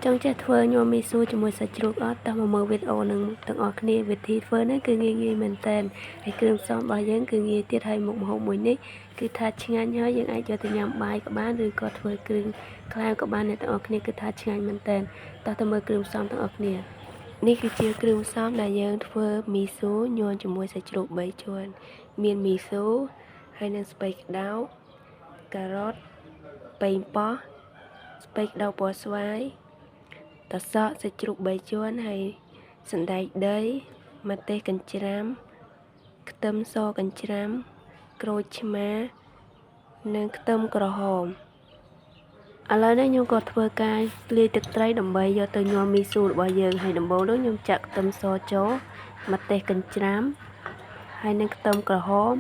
ចង់ចេះធ្វើញ៉ាំមីស៊ូជាមួយសាច់ជ្រូកអត់តោះមកមើលវីដេអូនឹងទាំងអស់គ្នាវិធីធ្វើនេះគឺងាយមែនតើហើយគ្រឿងផ្សំរបស់យើងគឺងាយទៀតហើយមុខម្ហូបមួយនេះគឺថាឆ្ងាញ់ហើយយើងអាចយកទៅញ៉ាំបាយក៏បានឬក៏ធ្វើគ្រឿងក្លែមក៏បានអ្នកទាំងអស់គ្នាគឺថាឆ្ងាញ់មែនតើតោះទៅមើលគ្រឿងផ្សំទាំងអស់គ្នានេះគឺជាគ្រឿងផ្សំដែលយើងធ្វើមីស៊ូញ៉ាំជាមួយសាច់ជ្រូក3ជាន់មានមីស៊ូហើយនឹងស្ពៃក្តោបការ៉ុតប៉េងប៉ោះស្ពៃក្តោបពណ៌ស្វាយតសក់សាច់ជ្រូក3ជាន់ហើយសណ្តែកដីម្ទេសកញ្ច្រាំខ្ទឹមសកញ្ច្រាំក្រូចឆ្មានិងខ្ទឹមក្រហមឥឡូវនេះខ្ញុំក៏ធ្វើការលាយទឹកត្រីដើម្បីយកទៅញ៉ាំមីស៊ូរបស់យើងហើយដំបូងនោះខ្ញុំចាក់ខ្ទឹមសចូលម្ទេសកញ្ច្រាំហើយនិងខ្ទឹមក្រហម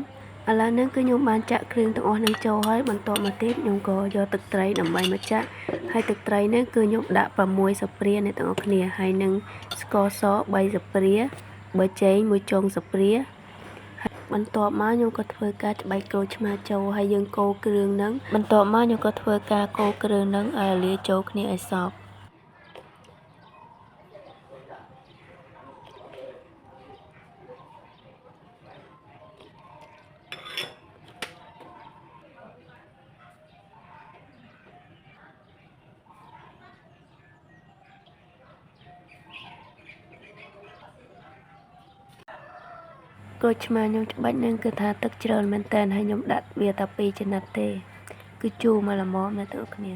ឥឡូវនេះគឺខ្ញុំបានចាក់គ្រឿងទាំងអស់នឹងចូលហើយបន្ទាប់មកទៀតខ្ញុំក៏យកទឹកត្រីដើម្បីមកចាក់ហើយទឹកត្រីនេះគឺខ្ញុំដាក់6ស្លាបព្រាអ្នកទាំងអស់គ្នាហើយនឹងស្ករស3ស្លាបព្រាប៊ីចេង1ចុងស្លាបព្រាបន្ទាប់មកខ្ញុំក៏ធ្វើការច្បៃក្រូចឆ្មាចូលហើយយើងកូរគ្រឿងហ្នឹងបន្ទាប់មកខ្ញុំក៏ធ្វើការកូរគ្រឿងហ្នឹងឲ្យលាយចូលគ្នាឲ្យសព្វក្រូចឆ្មាខ្ញុំច្បាច់នឹងគឺថាទឹកច្រើនមែនតើហើយខ្ញុំដាក់វាតែ2ចំណិតទេគឺជូរមកល្មមអ្នកទាំងអស់គ្នា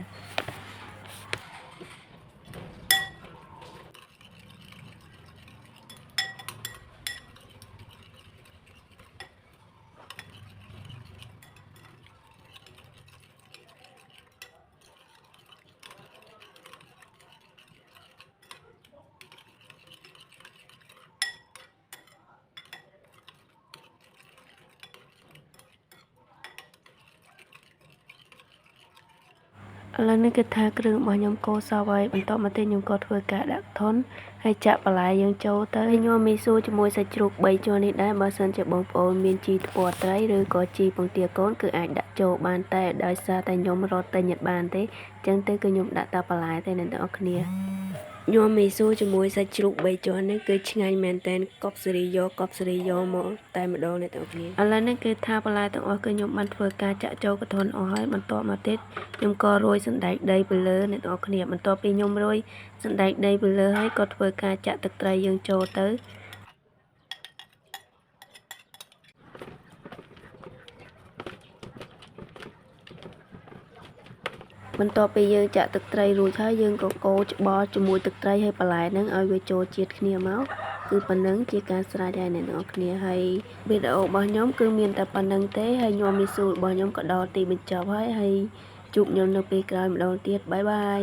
ឥឡូវនេះគឺថាគ្រឿងរបស់ខ្ញុំកូរសព្វហើយបន្តមកទៀតខ្ញុំក៏ធ្វើការដាក់ធន់ហើយចាក់បន្លែយើងចូលទៅហើយញ៉ាំមីស៊ូជាមួយសាច់ជ្រូក3ជាន់នេះដែរបើសិនជាបងប្អូនមានជីថ្ពាល់ត្រីឬក៏ជីពងទាកូនគឺអាចដាក់ចូលបានតែដោយសារតែខ្ញុំរត់តែញ៉ាំបានទេអញ្ចឹងទៅគឺខ្ញុំដាក់តែបន្លែទេអ្នកទាំងអស់គ្នាញ៉ាំមីស៊ូជាមួយសាច់ជ្រូក3ជាន់នេះគឺឆ្ងាញ់មែនតើកប់សេរីយកមកតែម្ដងអ្នកទាំងអស់គ្នាឥឡូវនេះគឺថាបន្លែទាំងអស់គឺខ្ញុំបានធ្វើការចាក់ចូលកធន់អស់ហើយបន្ទាប់មកទៀតខ្ញុំក៏រោយសណ្តែកដីពីលើអ្នកទាំងអស់គ្នាបន្ទាប់ពីខ្ញុំរោយសណ្តែកដីពីលើហើយក៏ធ្វើការចាក់ទឹកត្រីយើងចូលទៅបន្ទាប់ពីយើងចាក់ទឹកត្រីរួចហើយយើងក៏កូរច្បល់ជាមួយទឹកត្រីហើយបន្លែហ្នឹងឲ្យវាចូលជាតិគ្នាមកគឺប៉ុណ្ណឹងជាការស្រេចហើយអ្នកនរគ្នាហើយវីដេអូរបស់ខ្ញុំគឺមានតែប៉ុណ្្នឹងទេហើយញ៉ាំមីស៊ូរបស់ខ្ញុំក៏ដល់ទីបញ្ចប់ហើយជួបខ្ញុំនៅពេលក្រោយម្ដងទៀតបាយបាយ